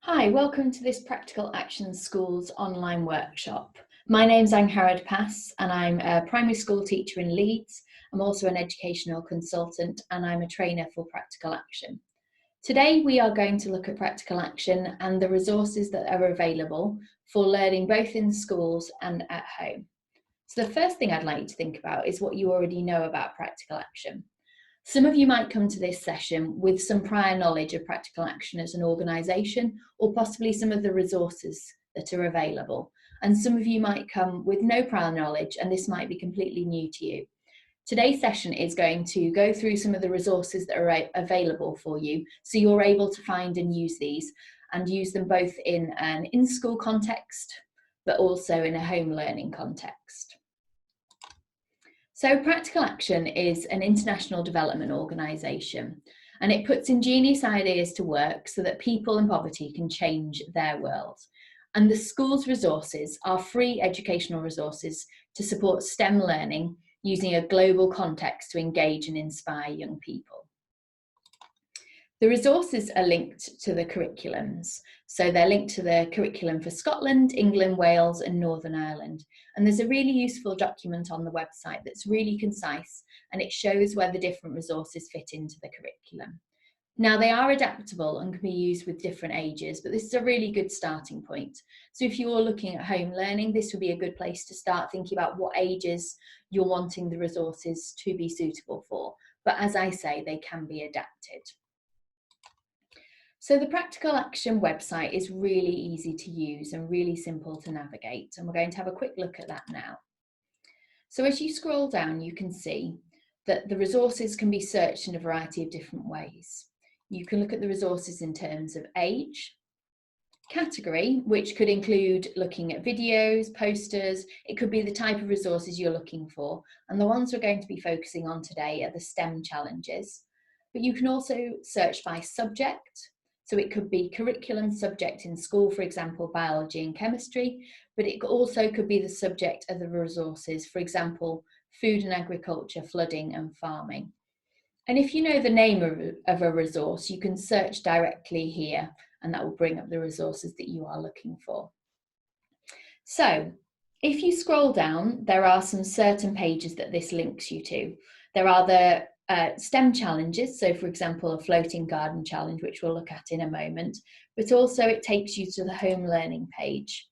Hi, welcome to this Practical Action Schools online workshop. My name's Angharad Pass and I'm a primary school teacher in Leeds. I'm also an educational consultant and I'm a trainer for Practical Action. Today we are going to look at Practical Action and the resources that are available for learning both in schools and at home. So the first thing I'd like you to think about is what you already know about Practical Action. Some of you might come to this session with some prior knowledge of Practical Action as an organisation, or possibly some of the resources that are available. And some of you might come with no prior knowledge, and this might be completely new to you. Today's session is going to go through some of the resources that are available for you, so you're able to find and use these, and use them both in an in-school context, but also in a home learning context. So Practical Action is an international development organisation, and it puts ingenious ideas to work so that people in poverty can change their world. And the school's resources are free educational resources to support STEM learning using a global context to engage and inspire young people. The resources are linked to the curriculums. So they're linked to the curriculum for Scotland, England, Wales and Northern Ireland. And there's a really useful document on the website that's really concise and it shows where the different resources fit into the curriculum. Now they are adaptable and can be used with different ages, but this is a really good starting point. So if you're looking at home learning, this would be a good place to start thinking about what ages you're wanting the resources to be suitable for. But as I say, they can be adapted. So the Practical Action website is really easy to use and really simple to navigate, and we're going to have a quick look at that now. So as you scroll down, you can see that the resources can be searched in a variety of different ways. You can look at the resources in terms of age, category, which could include looking at videos, posters, it could be the type of resources you're looking for, and the ones we're going to be focusing on today are the STEM challenges. But you can also search by subject. So it could be curriculum subject in school, for example, biology and chemistry, but it also could be the subject of the resources, for example, food and agriculture, flooding and farming. And if you know the name of a resource, you can search directly here and that will bring up the resources that you are looking for. So if you scroll down, there are some certain pages that this links you to. There are the STEM challenges, so for example a floating garden challenge, which we'll look at in a moment, but also it takes you to the home learning page.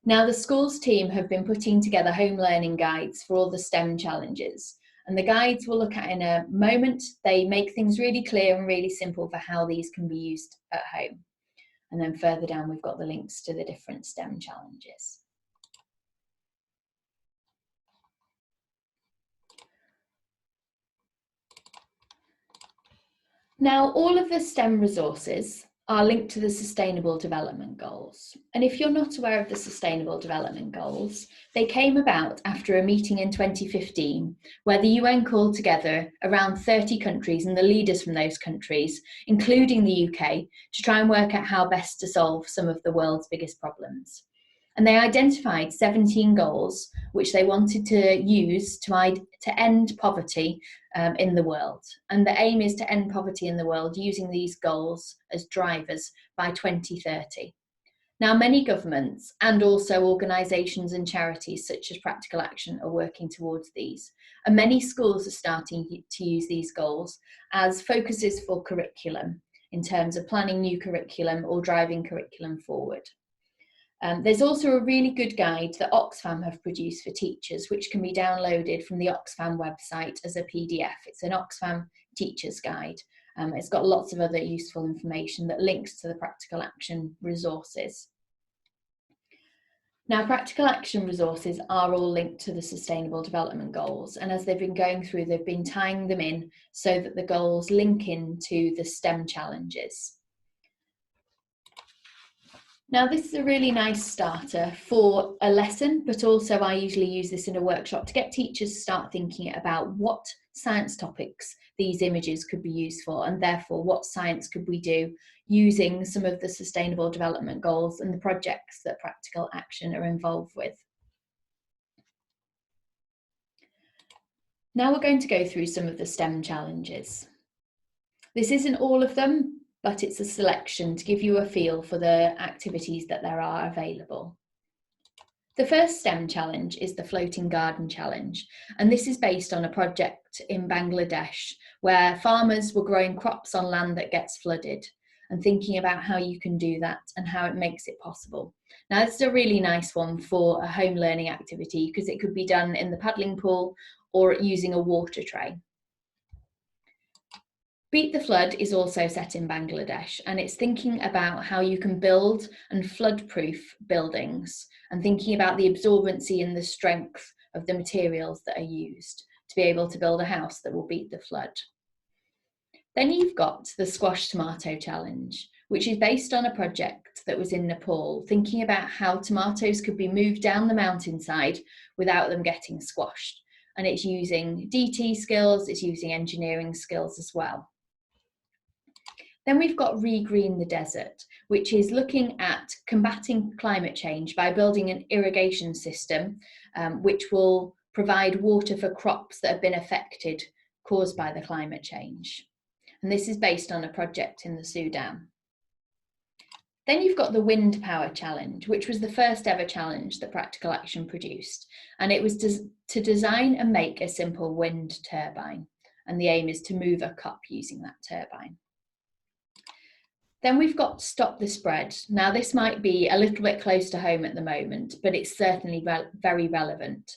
Now the schools team have been putting together home learning guides for all the STEM challenges, and the guides we'll look at in a moment. They make things really clear and really simple for how these can be used at home. And then further down we've got the links to the different STEM challenges. Now, all of the STEM resources are linked to the Sustainable Development Goals. And if you're not aware of the Sustainable Development Goals, they came about after a meeting in 2015 where the UN called together around 30 countries and the leaders from those countries, including the UK, to try and work out how best to solve some of the world's biggest problems. And they identified 17 goals which they wanted to use to end poverty in the world. And the aim is to end poverty in the world using these goals as drivers by 2030. Now, many governments and also organisations and charities such as Practical Action are working towards these. And many schools are starting to use these goals as focuses for curriculum in terms of planning new curriculum or driving curriculum forward. There's also a really good guide that Oxfam have produced for teachers, which can be downloaded from the Oxfam website as a PDF. It's an Oxfam teacher's guide. It's got lots of other useful information that links to the Practical Action resources. Now, Practical Action resources are all linked to the Sustainable Development Goals, and as they've been going through, they've been tying them in so that the goals link into the STEM challenges. Now, this is a really nice starter for a lesson, but also I usually use this in a workshop to get teachers to start thinking about what science topics these images could be used for, and therefore what science could we do using some of the Sustainable Development Goals and the projects that Practical Action are involved with. Now we're going to go through some of the STEM challenges. This isn't all of them, but it's a selection to give you a feel for the activities that there are available. The first STEM challenge is the Floating Garden Challenge, and this is based on a project in Bangladesh where farmers were growing crops on land that gets flooded and thinking about how you can do that and how it makes it possible. Now, this is a really nice one for a home learning activity because it could be done in the paddling pool or using a water tray. Beat the Flood is also set in Bangladesh, and it's thinking about how you can build and flood-proof buildings and thinking about the absorbency and the strength of the materials that are used to be able to build a house that will beat the flood. Then you've got the Squash Tomato Challenge, which is based on a project that was in Nepal, thinking about how tomatoes could be moved down the mountainside without them getting squashed. And it's using DT skills, it's using engineering skills as well. Then we've got Regreen the Desert, which is looking at combating climate change by building an irrigation system which will provide water for crops that have been affected, caused by the climate change. And this is based on a project in the Sudan. Then you've got the Wind Power Challenge, which was the first ever challenge that Practical Action produced. And it was to design and make a simple wind turbine. And the aim is to move a cup using that turbine. Then we've got Stop the Spread. Now, this might be a little bit close to home at the moment, but it's certainly very relevant.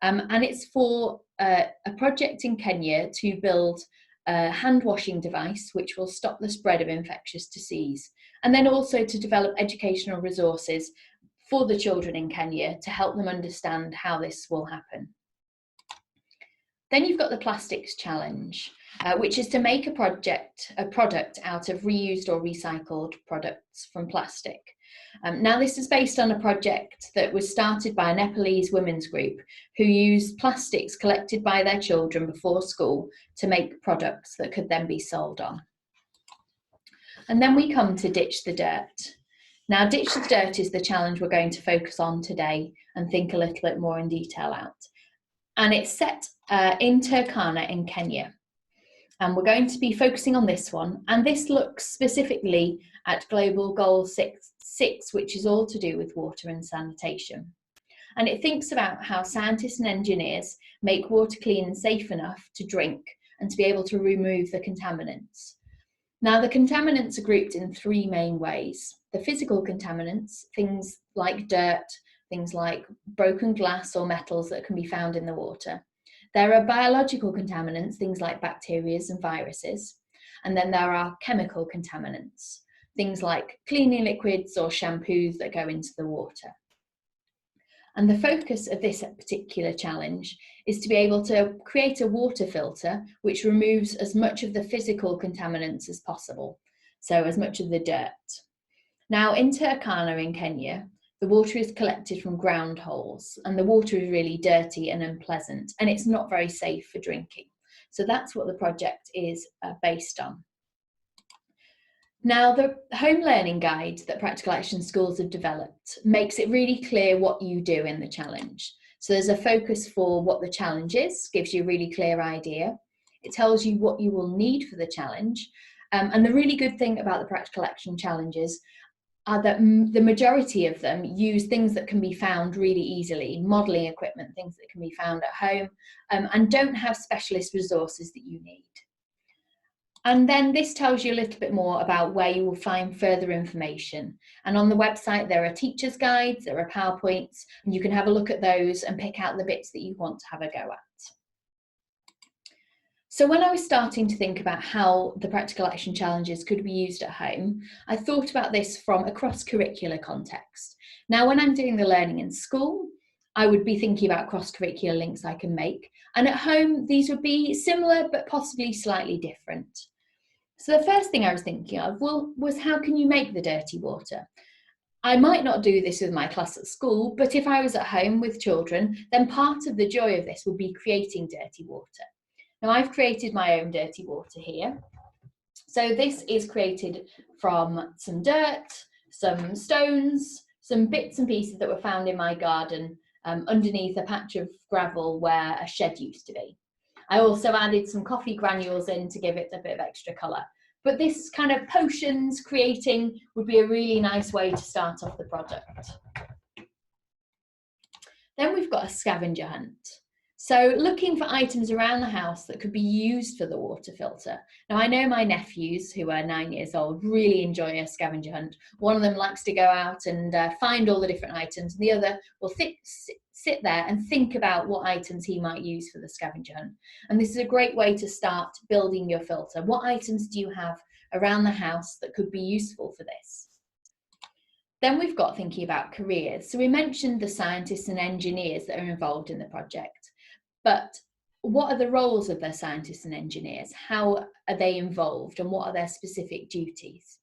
And it's for a project in Kenya to build a hand washing device which will stop the spread of infectious disease, and then also to develop educational resources for the children in Kenya to help them understand how this will happen. Then you've got the Plastics Challenge, which is to make a product out of reused or recycled products from plastic. Now, this is based on a project that was started by a Nepalese women's group who used plastics collected by their children before school to make products that could then be sold on. And then we come to Ditch the Dirt. Now, Ditch the Dirt is the challenge we're going to focus on today and think a little bit more in detail out. And it's set in Turkana in Kenya. And we're going to be focusing on this one. And this looks specifically at Global Goal 6, which is all to do with water and sanitation. And it thinks about how scientists and engineers make water clean and safe enough to drink and to be able to remove the contaminants. Now, the contaminants are grouped in three main ways. The physical contaminants, things like dirt, things like broken glass or metals that can be found in the water. There are biological contaminants, things like bacteria and viruses. And then there are chemical contaminants, things like cleaning liquids or shampoos that go into the water. And the focus of this particular challenge is to be able to create a water filter which removes as much of the physical contaminants as possible, so as much of the dirt. Now, in Turkana in Kenya, the water is collected from ground holes, and the water is really dirty and unpleasant, and it's not very safe for drinking. So that's what the project is based on. Now, the home learning guide that Practical Action Schools have developed makes it really clear what you do in the challenge. So there's a focus for what the challenge is, gives you a really clear idea. It tells you what you will need for the challenge. And the really good thing about the Practical Action challenges are that the majority of them use things that can be found really easily, modelling equipment, things that can be found at home, and don't have specialist resources that you need. And then this tells you a little bit more about where you will find further information. And on the website, there are teachers' guides, there are PowerPoints, and you can have a look at those and pick out the bits that you want to have a go at. So when I was starting to think about how the Practical Action challenges could be used at home, I thought about this from a cross-curricular context. Now, when I'm doing the learning in school, I would be thinking about cross-curricular links I can make. And at home, these would be similar, but possibly slightly different. So the first thing I was thinking of was how can you make the dirty water? I might not do this with my class at school, but if I was at home with children, then part of the joy of this would be creating dirty water. Now, I've created my own dirty water here. So this is created from some dirt, some stones, some bits and pieces that were found in my garden underneath a patch of gravel where a shed used to be. I also added some coffee granules in to give it a bit of extra colour. But this kind of potions creating would be a really nice way to start off the project. Then we've got a scavenger hunt. So looking for items around the house that could be used for the water filter. Now I know my nephews, who are 9 years old, really enjoy a scavenger hunt. One of them likes to go out and find all the different items, and the other will sit there and think about what items he might use for the scavenger hunt. And this is a great way to start building your filter. What items do you have around the house that could be useful for this? Then we've got thinking about careers. So we mentioned the scientists and engineers that are involved in the project, but what are the roles of their scientists and engineers? How are they involved and what are their specific duties?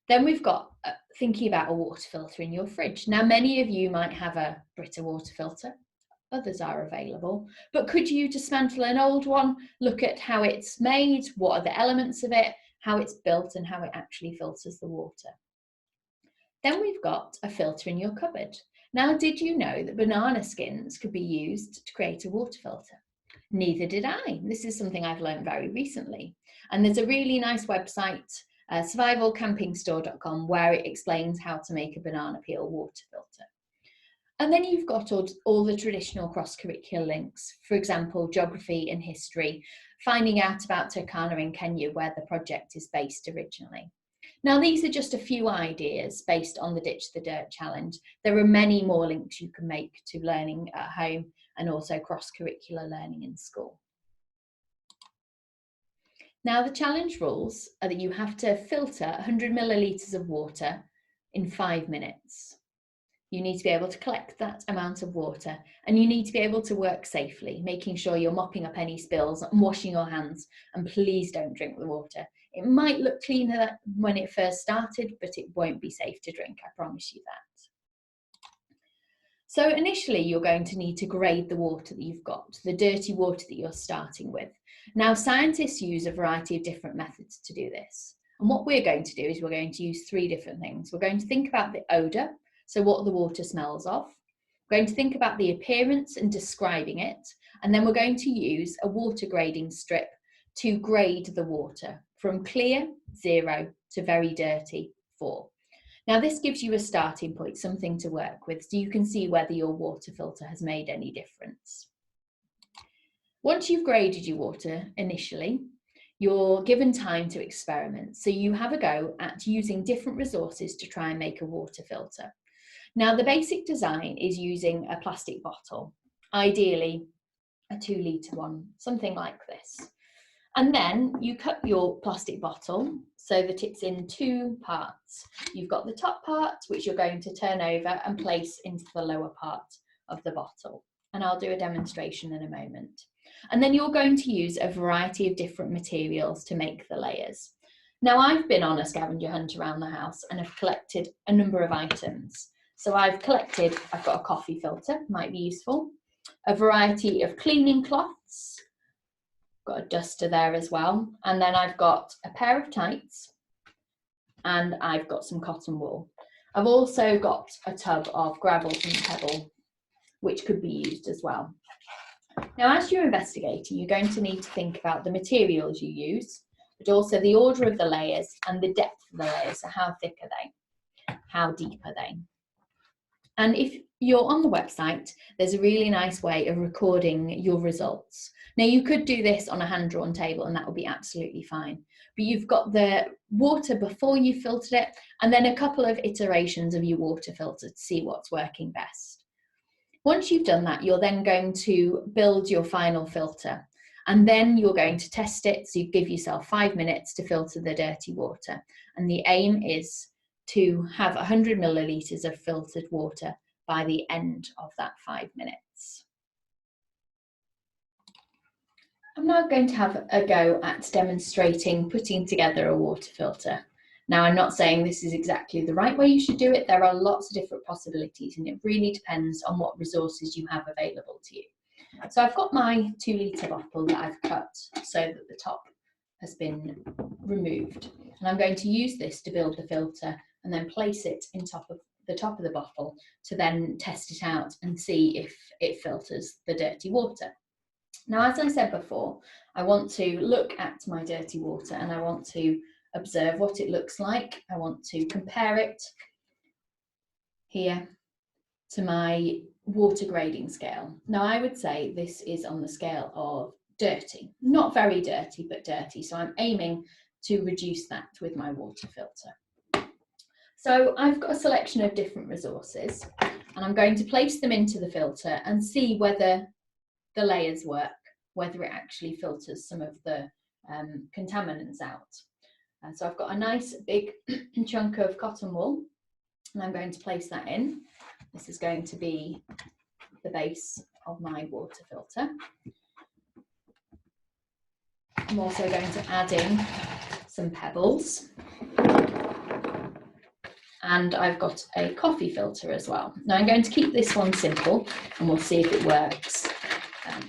Then we've got thinking about a water filter in your fridge. Now, many of you might have a Brita water filter, others are available, but could you dismantle an old one, look at how it's made, what are the elements of it, how it's built and how it actually filters the water? Then we've got a filter in your cupboard. Now, did you know that banana skins could be used to create a water filter? Neither did I. This is something I've learned very recently. And there's a really nice website, survivalcampingstore.com, where it explains how to make a banana peel water filter. And then you've got all the traditional cross-curricular links, for example, geography and history, finding out about Turkana in Kenya, where the project is based originally. Now, these are just a few ideas based on the Ditch the Dirt challenge. There are many more links you can make to learning at home and also cross-curricular learning in school. Now, the challenge rules are that you have to filter 100 millilitres of water in 5 minutes. You need to be able to collect that amount of water, and you need to be able to work safely, making sure you're mopping up any spills and washing your hands, and please don't drink the water. It might look cleaner when it first started, but it won't be safe to drink, I promise you that. So initially you're going to need to grade the water that you've got, the dirty water that you're starting with. Now, scientists use a variety of different methods to do this. And what we're going to do is we're going to use 3 different things. We're going to think about the odour, so what the water smells of. We're going to think about the appearance and describing it. And then we're going to use a water grading strip to grade the water from clear, 0, to very dirty, 4. Now, this gives you a starting point, something to work with, so you can see whether your water filter has made any difference. Once you've graded your water initially, you're given time to experiment. So you have a go at using different resources to try and make a water filter. Now, the basic design is using a plastic bottle, ideally a 2-litre one, something like this. And then you cut your plastic bottle so that it's in 2 parts. You've got the top part, which you're going to turn over and place into the lower part of the bottle. And I'll do a demonstration in a moment. And then you're going to use a variety of different materials to make the layers. Now, I've been on a scavenger hunt around the house and have collected a number of items. So I've got a coffee filter, might be useful, a variety of cleaning cloths, got a duster there as well, and then I've got a pair of tights and I've got some cotton wool. I've also got a tub of gravel and pebble, which could be used as well. Now, as you're investigating, you're going to need to think about the materials you use, but also the order of the layers and the depth of the layers. So how thick are they? How deep are they? And if you're on the website, there's a really nice way of recording your results. Now, you could do this on a hand-drawn table and that would be absolutely fine. But you've got the water before you filtered it and then a couple of iterations of your water filter to see what's working best. Once you've done that, you're then going to build your final filter and then you're going to test it. So you give yourself 5 minutes to filter the dirty water. And the aim is to have 100 millilitres of filtered water by the end of that 5 minutes. I'm now going to have a go at demonstrating putting together a water filter. Now, I'm not saying this is exactly the right way you should do it. There are lots of different possibilities and it really depends on what resources you have available to you. So I've got my 2-litre bottle that I've cut so that the top has been removed. And I'm going to use this to build the filter and then place it in the top of the bottle to then test it out and see if it filters the dirty water. Now, as I said before, I want to look at my dirty water and I want to observe what it looks like. I want to compare it here to my water grading scale. Now, I would say this is on the scale of dirty, not very dirty, but dirty. So I'm aiming to reduce that with my water filter. So I've got a selection of different resources and I'm going to place them into the filter and see whether the layers work, whether it actually filters some of the contaminants out. And so I've got a nice big chunk of cotton wool and I'm going to place that in. This is going to be the base of my water filter. I'm also going to add in some pebbles. And I've got a coffee filter as well. Now I'm going to keep this one simple and we'll see if it works.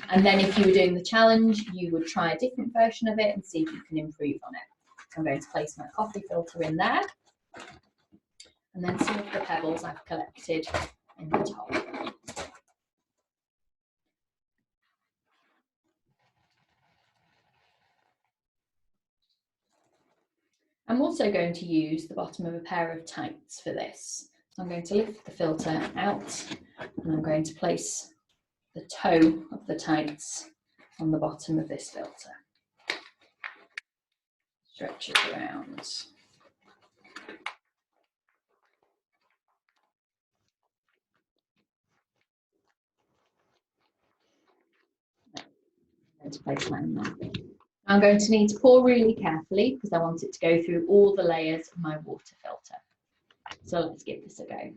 And then if you were doing the challenge, you would try a different version of it and see if you can improve on it. So I'm going to place my coffee filter in there. And then some of the pebbles I've collected in the top. I'm also going to use the bottom of a pair of tights for this. So I'm going to lift the filter out and I'm going to place the toe of the tights on the bottom of this filter. Stretch it around. I'm going to place mine now. I'm going to need to pour really carefully because I want it to go through all the layers of my water filter. So let's give this a go.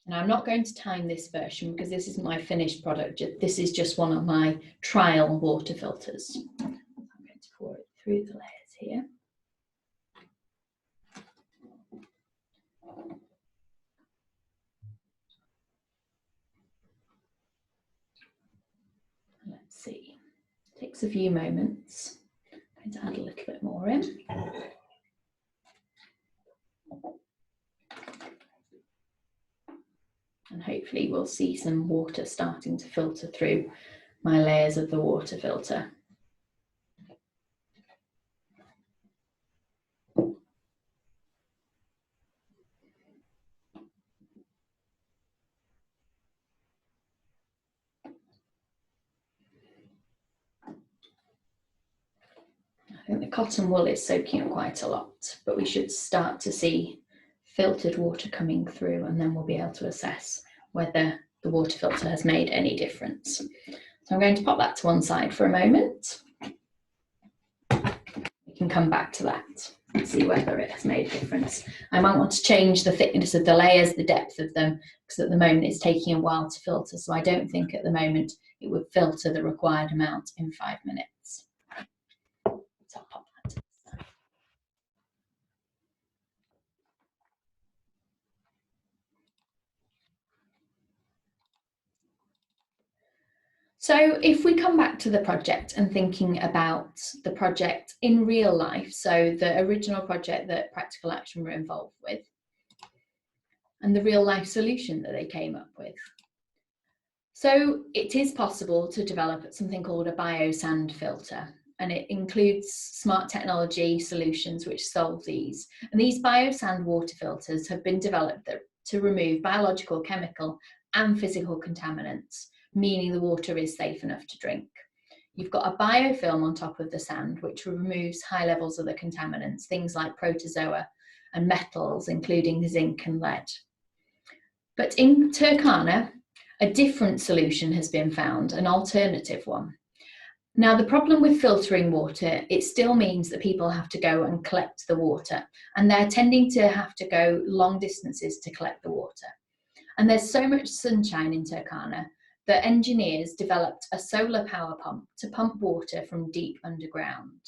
And I'm not going to time this version because this isn't my finished product. This is just one of my trial water filters. I'm going to pour it through the layers here. Let's see. It takes a few moments. I'm going to add a little bit more in. And hopefully we'll see some water starting to filter through my layers of the water filter. I think the cotton wool is soaking up quite a lot, but we should start to see filtered water coming through and then we'll be able to assess whether the water filter has made any difference. So I'm going to pop that to one side for a moment. We can come back to that and see whether it has made a difference. I might want to change the thickness of the layers, the depth of them, because at the moment it's taking a while to filter, so I don't think at the moment it would filter the required amount in 5 minutes. So I'll pop that to the side. So if we come back to the project and thinking about the project in real life, so the original project that Practical Action were involved with, and the real life solution that they came up with. So it is possible to develop something called a biosand filter, and it includes smart technology solutions which solve these. And these biosand water filters have been developed to remove biological, chemical and physical contaminants, meaning the water is safe enough to drink. You've got a biofilm on top of the sand which removes high levels of the contaminants, things like protozoa and metals, including zinc and lead. But in Turkana, a different solution has been found, an alternative one. Now, the problem with filtering water, it still means that people have to go and collect the water, and they're tending to have to go long distances to collect the water. And there's so much sunshine in Turkana that engineers developed a solar power pump to pump water from deep underground.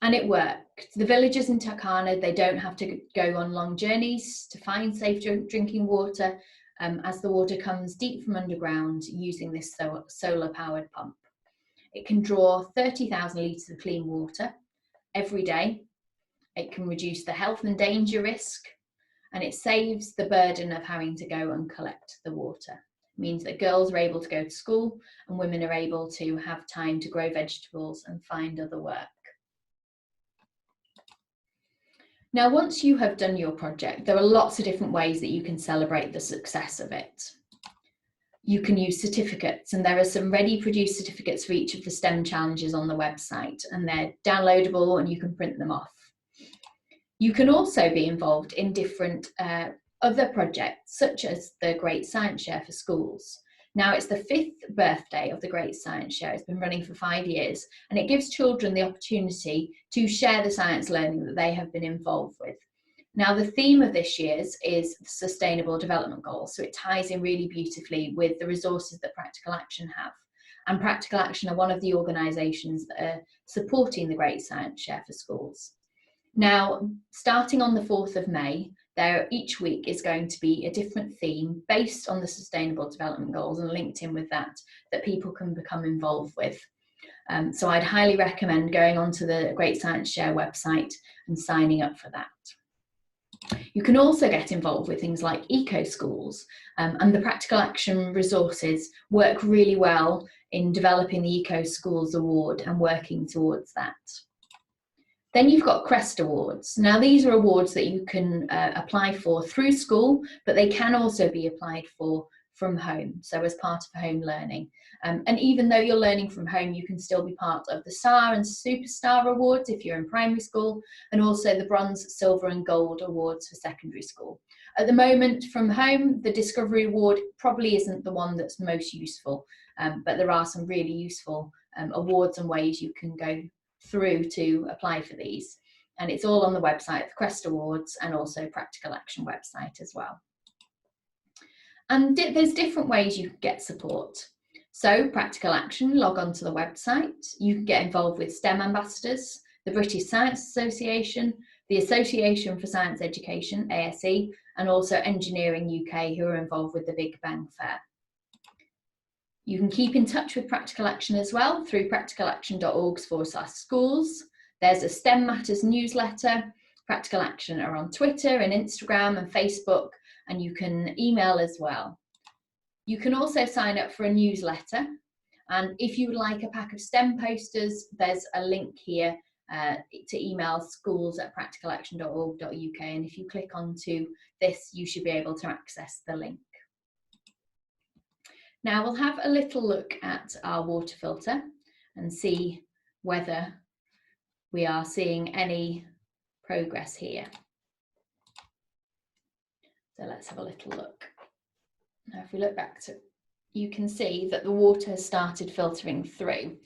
And it worked. The villagers in Turkana, they don't have to go on long journeys to find safe drinking water as the water comes deep from underground using this solar powered pump. It can draw 30,000 litres of clean water every day. It can reduce the health and danger risk, and it saves the burden of having to go and collect the water. It means that girls are able to go to school and women are able to have time to grow vegetables and find other work. Now, once you have done your project, there are lots of different ways that you can celebrate the success of it. You can use certificates, and there are some ready produced certificates for each of the STEM challenges on the website, and they're downloadable and you can print them off. You can also be involved in different other projects, such as the Great Science Share for schools. Now, it's the 5th birthday of the Great Science Share. It's been running for 5 years, and it gives children the opportunity to share the science learning that they have been involved with. Now, the theme of this year's is Sustainable Development Goals, so it ties in really beautifully with the resources that Practical Action have. And Practical Action are one of the organisations that are supporting the Great Science Share for schools. Now, starting on the 4th of May, each week is going to be a different theme based on the Sustainable Development Goals and linked in with that people can become involved with. So I'd highly recommend going onto the Great Science Share website and signing up for that. You can also get involved with things like eco schools, and the Practical Action resources work really well in developing the Eco Schools Award and working towards that. Then you've got CREST Awards. Now, these are awards that you can apply for through school, but they can also be applied for from home, so as part of home learning. And even though you're learning from home, you can still be part of the STAR and Superstar Awards if you're in primary school, and also the Bronze, Silver and Gold Awards for secondary school. At the moment, from home, the Discovery Award probably isn't the one that's most useful, but there are some really useful awards and ways you can go through to apply for these. And it's all on the website, the CREST Awards, and also Practical Action website as well. And there's different ways you can get support. So Practical Action, log on to the website. You can get involved with STEM ambassadors, the British Science Association, the Association for Science Education, ASE, and also Engineering UK, who are involved with the Big Bang Fair. You can keep in touch with Practical Action as well through practicalaction.org/schools. There's a STEM Matters newsletter. Practical Action are on Twitter and Instagram and Facebook, and you can email as well. You can also sign up for a newsletter, and if you would like a pack of STEM posters, there's a link here to email schools@practicalaction.org.uk, and if you click onto this, you should be able to access the link. Now we'll have a little look at our water filter and see whether we are seeing any progress here. So let's have a little look. Now if we look back to, you can see that the water has started filtering through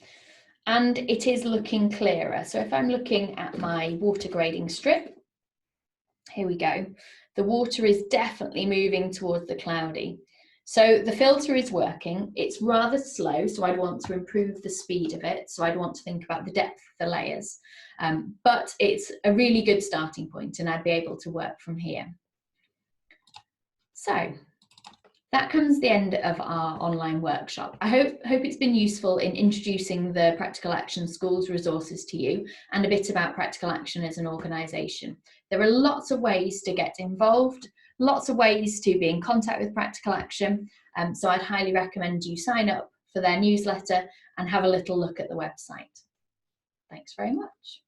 and it is looking clearer. So if I'm looking at my water grading strip, here we go. The water is definitely moving towards the cloudy. So the filter is working. It's rather slow, so I'd want to improve the speed of it. So I'd want to think about the depth of the layers, but it's a really good starting point and I'd be able to work from here. So that comes the end of our online workshop. I hope it's been useful in introducing the Practical Action Schools resources to you and a bit about Practical Action as an organisation. There are lots of ways to get involved, lots of ways to be in contact with Practical Action, so I'd highly recommend you sign up for their newsletter and have a little look at the website. Thanks very much.